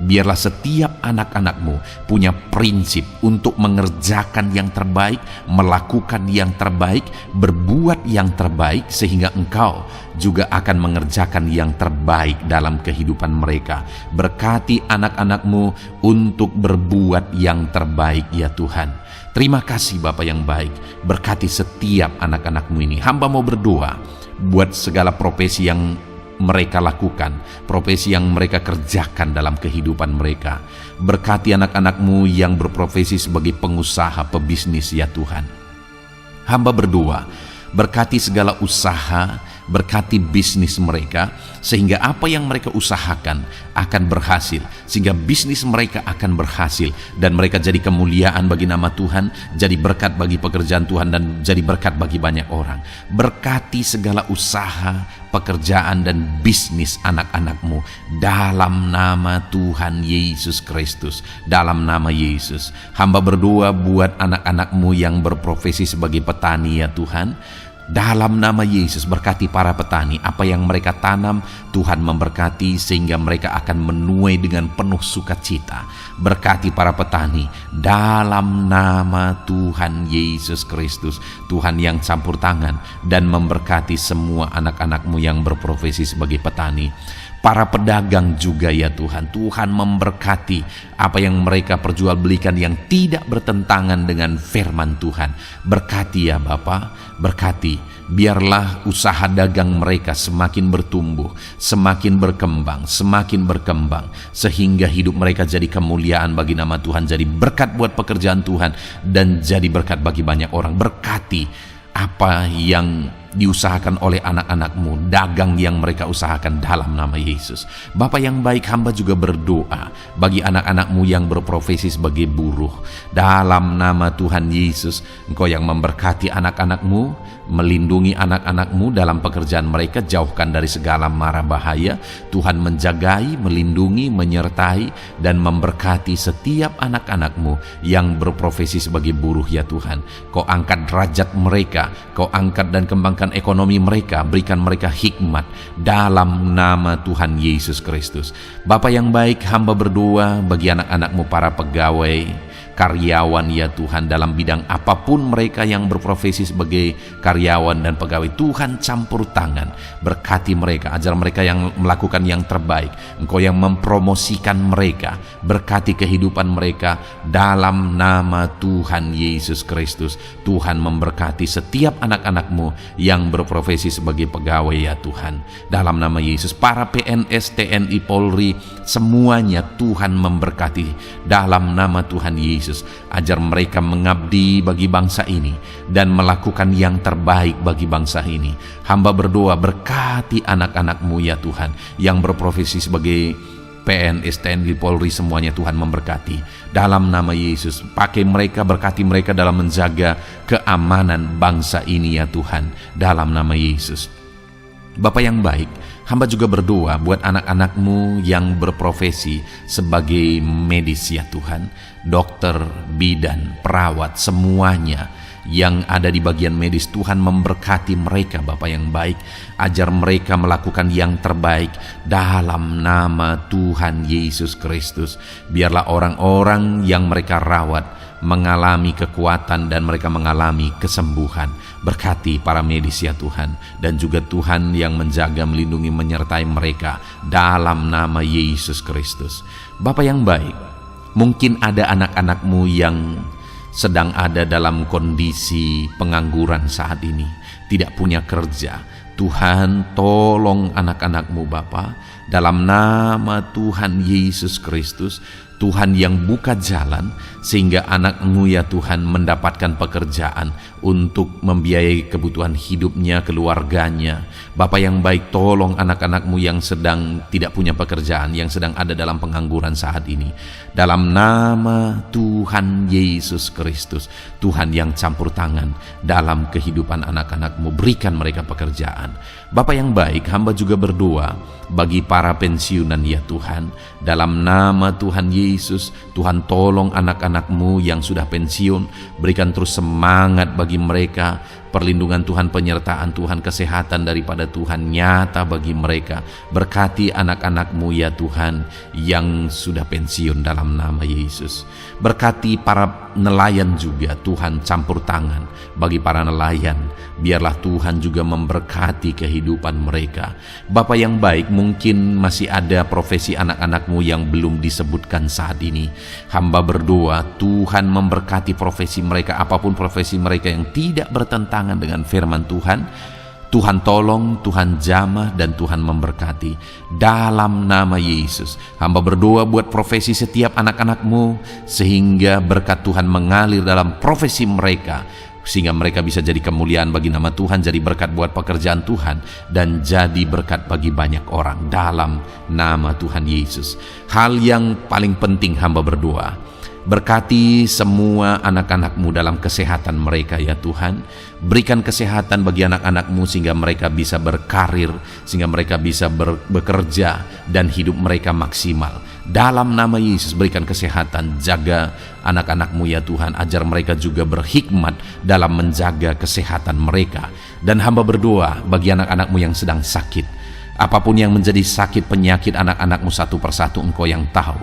biarlah setiap anak-anak-Mu punya prinsip untuk mengerjakan yang terbaik, melakukan yang terbaik, berbuat yang terbaik, sehingga Engkau juga akan mengerjakan yang terbaik dalam kehidupan mereka. Berkati anak-anak-Mu untuk berbuat yang terbaik ya Tuhan. Terima kasih Bapa yang baik. Berkati setiap anak-anak-Mu ini. Hamba mau berdoa buat segala profesi yang mereka lakukan, profesi yang mereka kerjakan dalam kehidupan mereka. Berkati anak-anak-Mu yang berprofesi sebagai pengusaha, pebisnis ya Tuhan. Hamba berdoa, berkati segala usaha, berkati bisnis mereka, sehingga apa yang mereka usahakan akan berhasil, sehingga bisnis mereka akan berhasil, dan mereka jadi kemuliaan bagi nama Tuhan, jadi berkat bagi pekerjaan Tuhan, dan jadi berkat bagi banyak orang. Berkati segala usaha, pekerjaan, dan bisnis anak-anak-Mu dalam nama Tuhan Yesus Kristus. Dalam nama Yesus, hamba berdoa buat anak-anak-Mu yang berprofesi sebagai petani ya Tuhan. Dalam nama Yesus, berkati para petani, apa yang mereka tanam Tuhan memberkati sehingga mereka akan menuai dengan penuh sukacita. Berkati para petani dalam nama Tuhan Yesus Kristus, Tuhan yang campur tangan dan memberkati semua anak-anak-Mu yang berprofesi sebagai petani. Para pedagang juga ya Tuhan, Tuhan memberkati apa yang mereka perjualbelikan yang tidak bertentangan dengan firman Tuhan. Berkati ya Bapa, berkati, biarlah usaha dagang mereka semakin bertumbuh, semakin berkembang, sehingga hidup mereka jadi kemuliaan bagi nama Tuhan, jadi berkat buat pekerjaan Tuhan, dan jadi berkat bagi banyak orang. Berkati apa yang diusahakan oleh anak-anak-Mu, dagang yang mereka usahakan dalam nama Yesus. Bapa yang baik, hamba juga berdoa bagi anak-anak-Mu yang berprofesi sebagai buruh. Dalam nama Tuhan Yesus, Engkau yang memberkati anak-anak-Mu, melindungi anak-anak-Mu dalam pekerjaan mereka, jauhkan dari segala mara bahaya. Tuhan menjagai, melindungi, menyertai, dan memberkati setiap anak-anak-Mu yang berprofesi sebagai buruh ya Tuhan. Kau angkat derajat mereka, Kau angkat dan kembangkan ekonomi mereka, berikan mereka hikmat dalam nama Tuhan Yesus Kristus. Bapa yang baik, hamba berdoa bagi anak-anak-Mu para pegawai, karyawan ya Tuhan, dalam bidang apapun mereka yang berprofesi sebagai karyawan dan pegawai. Tuhan campur tangan, berkati mereka, ajar mereka yang melakukan yang terbaik. Engkau yang mempromosikan mereka, berkati kehidupan mereka dalam nama Tuhan Yesus Kristus. Tuhan memberkati setiap anak-anak-Mu yang berprofesi sebagai pegawai ya Tuhan. Dalam nama Yesus, para PNS, TNI, Polri, semuanya Tuhan memberkati dalam nama Tuhan Yesus. Ajar mereka mengabdi bagi bangsa ini dan melakukan yang terbaik bagi bangsa ini. Hamba berdoa, berkati anak-anak-Mu ya Tuhan yang berprofesi sebagai PNS, TNI, Polri, semuanya Tuhan memberkati. Dalam nama Yesus, pakai mereka, berkati mereka dalam menjaga keamanan bangsa ini ya Tuhan. Dalam nama Yesus. Bapa yang baik, hamba juga berdoa buat anak-anak-Mu yang berprofesi sebagai medis ya Tuhan. Dokter, bidan, perawat, semuanya yang ada di bagian medis, Tuhan memberkati mereka Bapa yang baik. Ajar mereka melakukan yang terbaik dalam nama Tuhan Yesus Kristus. Biarlah orang-orang yang mereka rawat mengalami kekuatan dan mereka mengalami kesembuhan. Berkati para medis ya Tuhan, dan juga Tuhan yang menjaga, melindungi, menyertai mereka dalam nama Yesus Kristus. Bapa yang baik, mungkin ada anak-anak-Mu yang sedang ada dalam kondisi pengangguran saat ini, tidak punya kerja. Tuhan, tolong anak-anak-Mu Bapa, dalam nama Tuhan Yesus Kristus. Tuhan yang buka jalan sehingga anak-Mu ya Tuhan mendapatkan pekerjaan untuk membiayai kebutuhan hidupnya, keluarganya. Bapa yang baik, tolong anak-anak-Mu yang sedang tidak punya pekerjaan, yang sedang ada dalam pengangguran saat ini. Dalam nama Tuhan Yesus Kristus, Tuhan yang campur tangan dalam kehidupan anak-anak-Mu, berikan mereka pekerjaan. Bapa yang baik, hamba juga berdoa bagi para pensiunan ya Tuhan. Dalam nama Tuhan Yesus, Tuhan tolong anak-anak-Mu yang sudah pensiun, berikan terus semangat bagi mereka, perlindungan Tuhan, penyertaan Tuhan, kesehatan daripada Tuhan nyata bagi mereka. Berkati anak-anak-Mu ya Tuhan yang sudah pensiun dalam nama Yesus. Berkati para nelayan juga, Tuhan campur tangan bagi para nelayan. Biarlah Tuhan juga memberkati kehidupan mereka. Bapa yang baik, mungkin masih ada profesi anak-anak-Mu yang belum disebutkan saat ini. Hamba berdoa Tuhan memberkati profesi mereka, apapun profesi mereka yang tidak bertentangan dengan firman Tuhan. Tuhan tolong, Tuhan jamah, dan Tuhan memberkati. Dalam nama Yesus, hamba berdoa buat profesi setiap anak-anak-Mu, sehingga berkat Tuhan mengalir dalam profesi mereka, sehingga mereka bisa jadi kemuliaan bagi nama Tuhan, jadi berkat buat pekerjaan Tuhan, dan jadi berkat bagi banyak orang. Dalam nama Tuhan Yesus. Hal yang paling penting hamba berdoa, berkati semua anak-anak-Mu dalam kesehatan mereka ya Tuhan. Berikan kesehatan bagi anak-anak-Mu sehingga mereka bisa berkarir, sehingga mereka bisa bekerja dan hidup mereka maksimal. Dalam nama Yesus berikan kesehatan, jaga anak-anak-Mu ya Tuhan, ajar mereka juga berhikmat dalam menjaga kesehatan mereka. Dan hamba berdoa bagi anak-anak-Mu yang sedang sakit, apapun yang menjadi sakit penyakit anak-anak-Mu satu persatu Engkau yang tahu.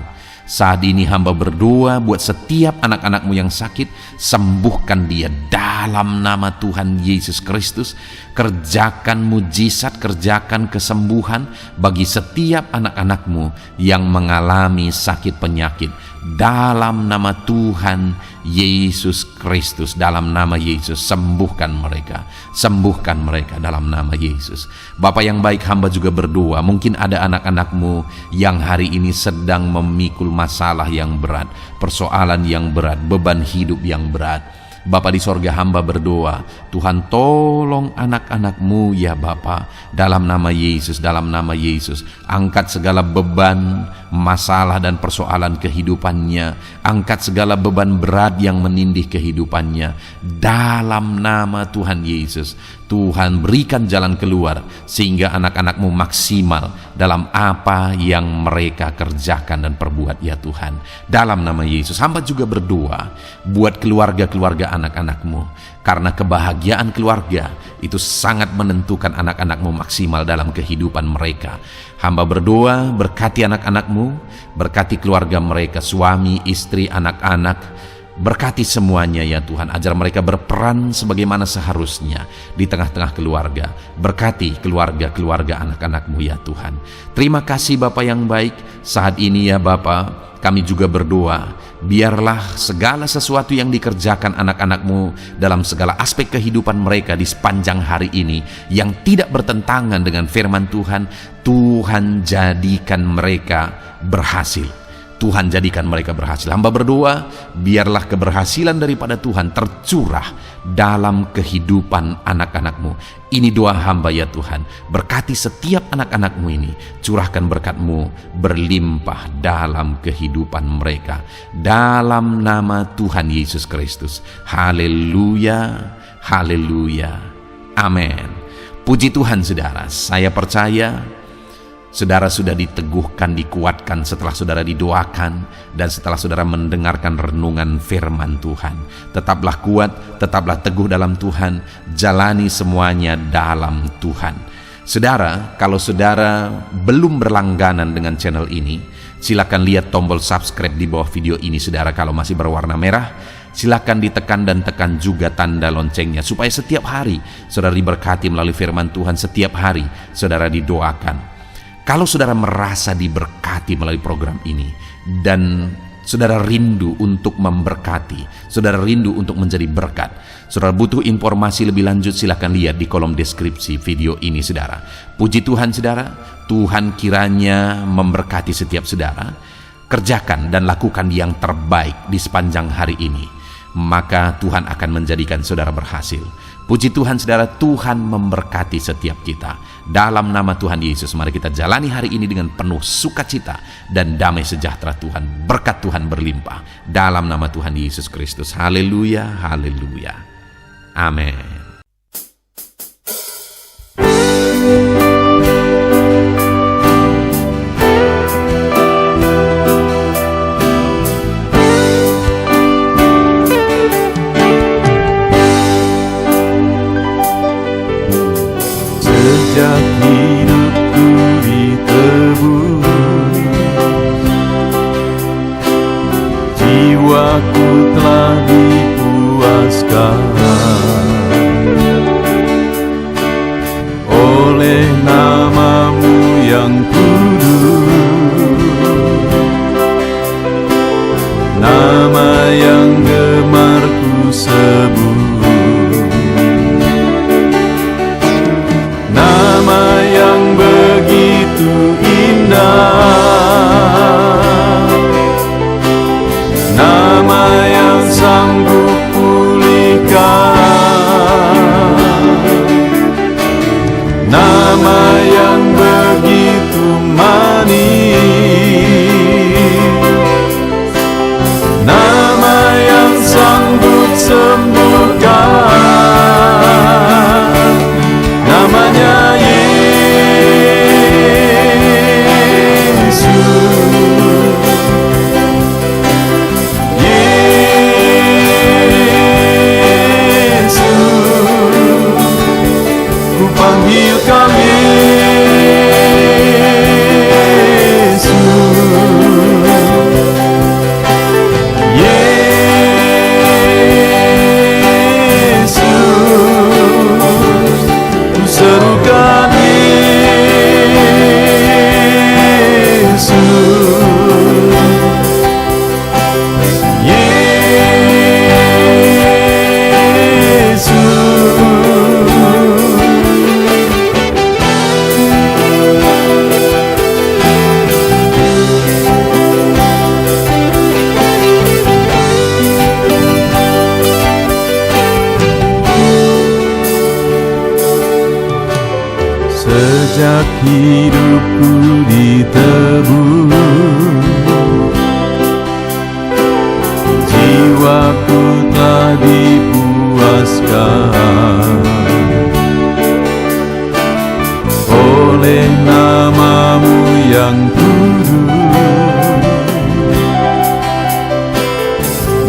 Saat ini hamba berdoa buat setiap anak-anak-Mu yang sakit, sembuhkan dia dalam nama Tuhan Yesus Kristus. Kerjakan mujizat, kerjakan kesembuhan bagi setiap anak-anak-Mu yang mengalami sakit penyakit. Dalam nama Tuhan Yesus Kristus, dalam nama Yesus, sembuhkan mereka dalam nama Yesus. Bapa yang baik, hamba juga berdoa, mungkin ada anak-anak-Mu yang hari ini sedang memikul masalah yang berat, persoalan yang berat, beban hidup yang berat. Bapa di sorga, hamba berdoa, Tuhan tolong anak-anak-Mu ya Bapa, dalam nama Yesus, dalam nama Yesus. Angkat segala beban, masalah dan persoalan kehidupannya, angkat segala beban berat yang menindih kehidupannya, dalam nama Tuhan Yesus. Tuhan berikan jalan keluar sehingga anak-anak-Mu maksimal dalam apa yang mereka kerjakan dan perbuat ya Tuhan. Dalam nama Yesus, hamba juga berdoa buat keluarga-keluarga anak-anak-Mu, karena kebahagiaan keluarga itu sangat menentukan anak-anak-Mu maksimal dalam kehidupan mereka. Hamba berdoa, berkati anak-anak-Mu, berkati keluarga mereka, suami, istri, anak-anak, berkati semuanya ya Tuhan, ajar mereka berperan sebagaimana seharusnya di tengah-tengah keluarga. Berkati keluarga-keluarga anak-anak-Mu ya Tuhan. Terima kasih Bapa yang baik. Saat ini ya Bapa, kami juga berdoa, biarlah segala sesuatu yang dikerjakan anak-anak-Mu dalam segala aspek kehidupan mereka di sepanjang hari ini yang tidak bertentangan dengan firman Tuhan, Tuhan jadikan mereka berhasil. Tuhan jadikan mereka berhasil. Hamba berdoa, biarlah keberhasilan daripada Tuhan tercurah dalam kehidupan anak-anak-Mu. Ini doa hamba ya Tuhan. Berkati setiap anak-anak-Mu ini. Curahkan berkat-Mu berlimpah dalam kehidupan mereka. Dalam nama Tuhan Yesus Kristus. Haleluya, haleluya, amin. Puji Tuhan saudara, saya percaya saudara sudah diteguhkan, dikuatkan setelah saudara didoakan dan setelah saudara mendengarkan renungan firman Tuhan. Tetaplah kuat, tetaplah teguh dalam Tuhan, jalani semuanya dalam Tuhan. Saudara, kalau saudara belum berlangganan dengan channel ini, silakan lihat tombol subscribe di bawah video ini. Saudara, kalau masih berwarna merah, silakan ditekan dan tekan juga tanda loncengnya supaya setiap hari saudara diberkati melalui firman Tuhan. Setiap hari saudara didoakan. Kalau saudara merasa diberkati melalui program ini dan saudara rindu untuk memberkati, saudara rindu untuk menjadi berkat, saudara butuh informasi lebih lanjut, silakan lihat di kolom deskripsi video ini saudara. Puji Tuhan saudara, Tuhan kiranya memberkati setiap saudara. Kerjakan dan lakukan yang terbaik di sepanjang hari ini, maka Tuhan akan menjadikan saudara berhasil. Puji Tuhan saudara, Tuhan memberkati setiap kita. Dalam nama Tuhan Yesus, mari kita jalani hari ini dengan penuh sukacita dan damai sejahtera Tuhan. Berkat Tuhan berlimpah. Dalam nama Tuhan Yesus Kristus. Haleluya, haleluya. Amin. Sejak hidupku ditebus, jiwaku telah dipuaskan oleh nama-Mu yang kudus, nama yang gemar ku sebut. Sejak hidupku ditebus, jiwaku telah dipuaskan oleh nama-Mu yang kudus,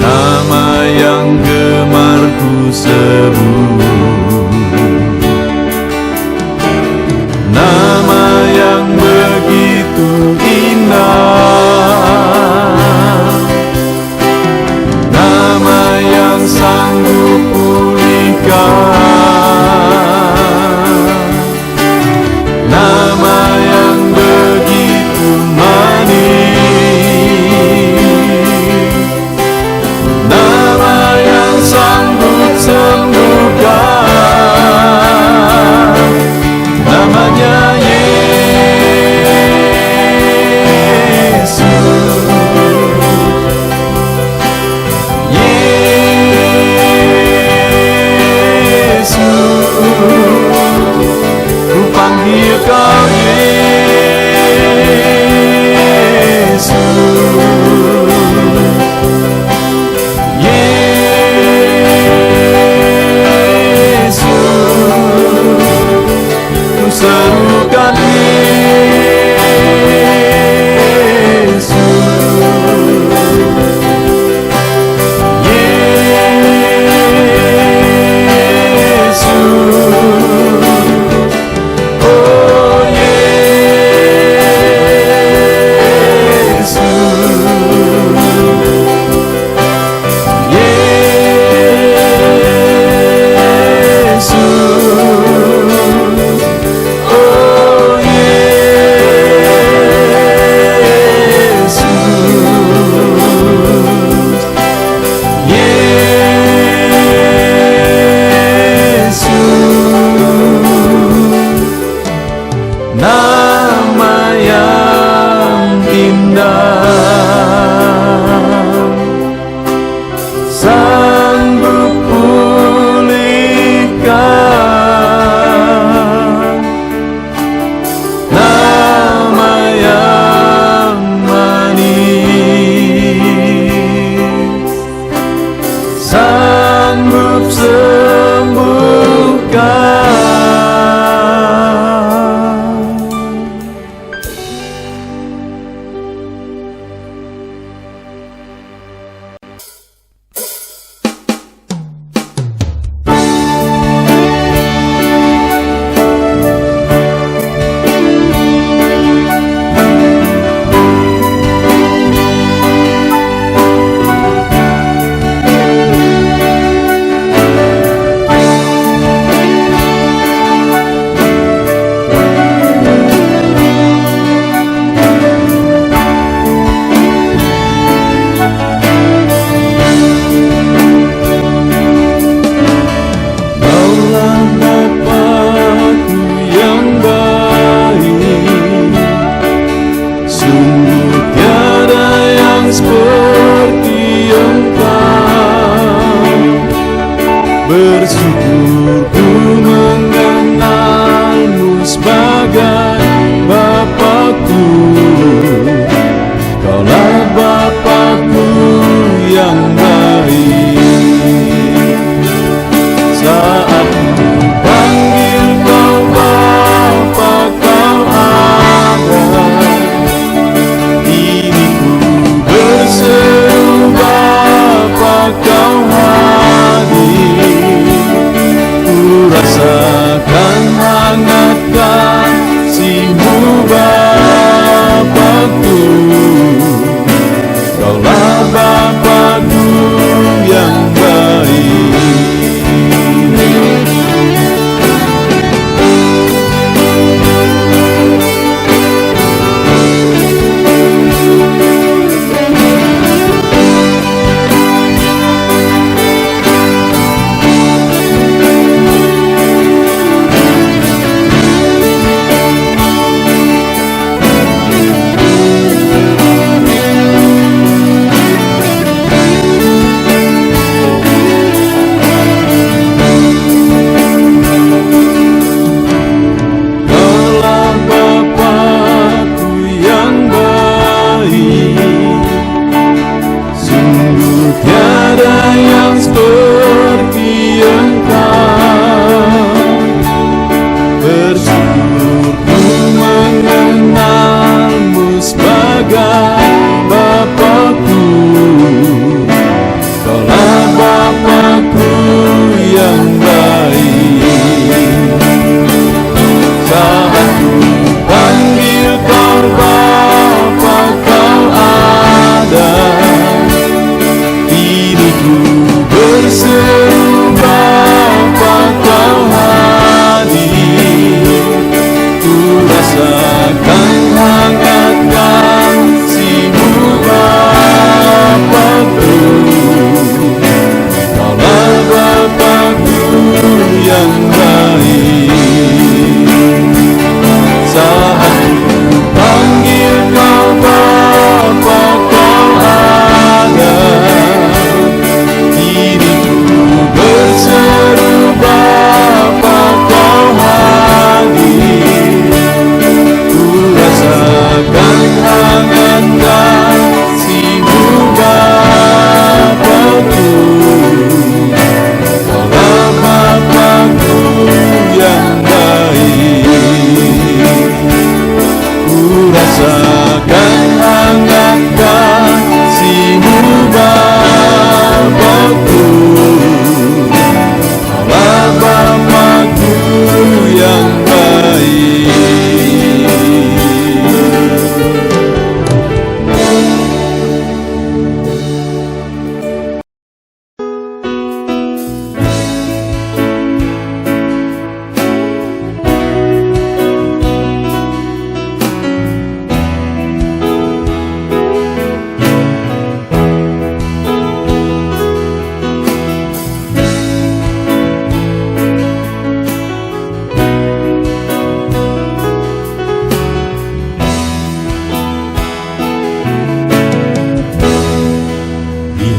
nama yang gemar ku sebut, nama yang begitu indah, nama yang sanggup pulihkan, nama yang begitu manis, nama yang sanggup sembuhkan, namanya Kau Yesus, Yesus, ku serukan Yesus, nama yang indah, sanggup pulihkan, nama yang manis, sanggup sembuhkan. Bersyukur ku mengenalmu sebagai Bapakku. Kaulah Bapakku yang baik. Saat ku panggil kau Bapa, kau ada. Kini ku berseru Bapa, kau hadir. Rasakan hangat kasih-Mu Bapakku. Kaulah Bapakku yang baik.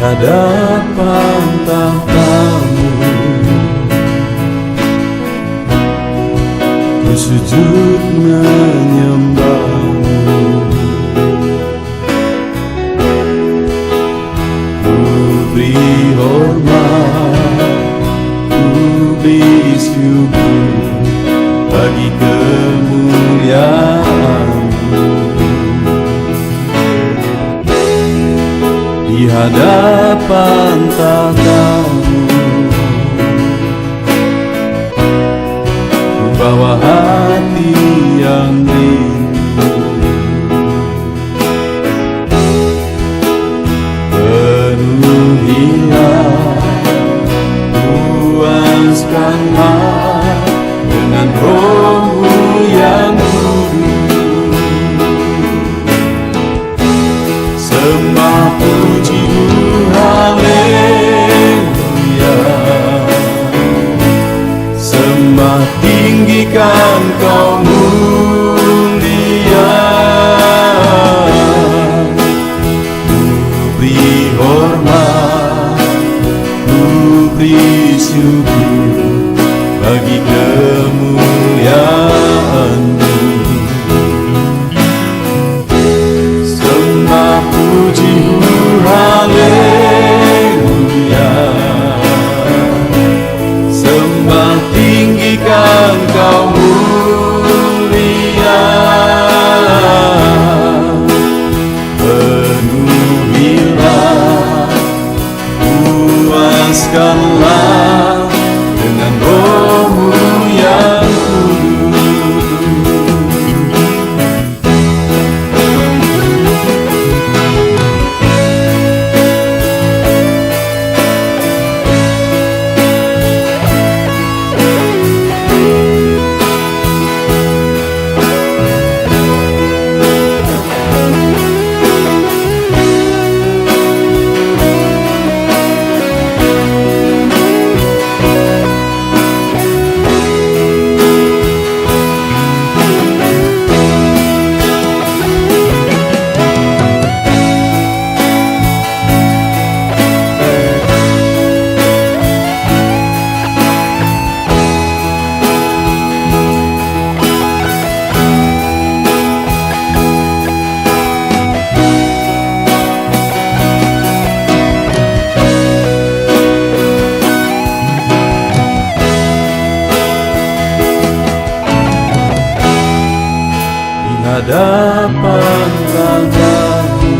hadapan tahta-Mu, ku sujud menyembah-Mu. Ku beri hormat, ku beri syukur bagi kemuliaan-Mu. Di hadapan tahta-Mu, ku bawa hati yang rindu. Penuhilah, puaskanlah dengan Roh-Mu yang kudus. Sembah puji-Mu, haleluya. Sembah tinggikan Kau mulia. Ku beri hormat, ku beri syukur bagi kemuliaan-Mu. Sembah puji-Mu, haleluya. Sembah tinggikan Kau mulia. Penuhilah, puaskanlah dengan Roh-Mu yang kudus. Hadapan tahta-Mu,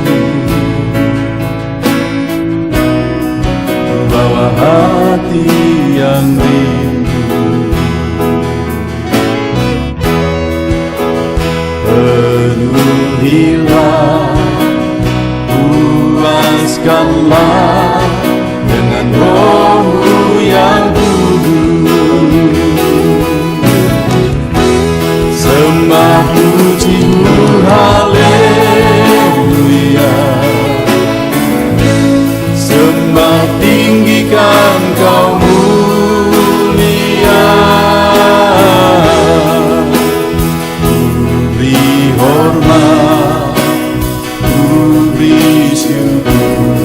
ku bawa hati yang rindu. Penuhilah, puaskanlah dengan Roh-Mu yang kudus. Sembah puji-Mu, haleluya. Sembah tinggikan Kau mulia. Ku beri hormat, ku beri syukur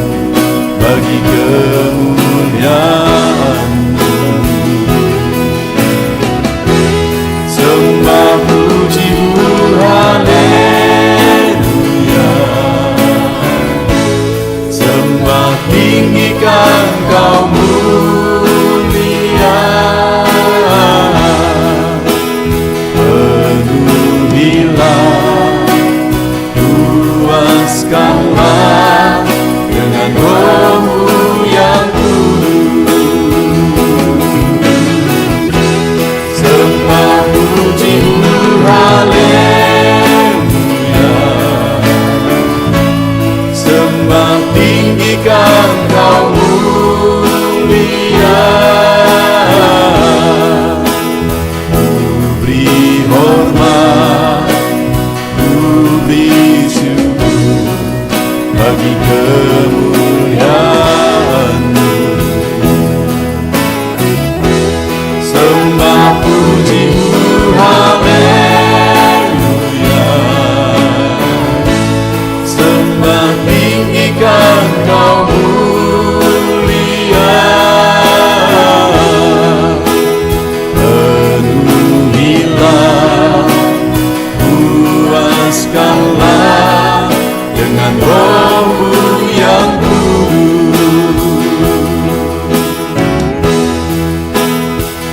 puaskanlah dengan Roh-Mu yang kudus.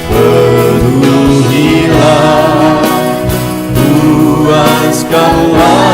Penuhilah, puaskanlah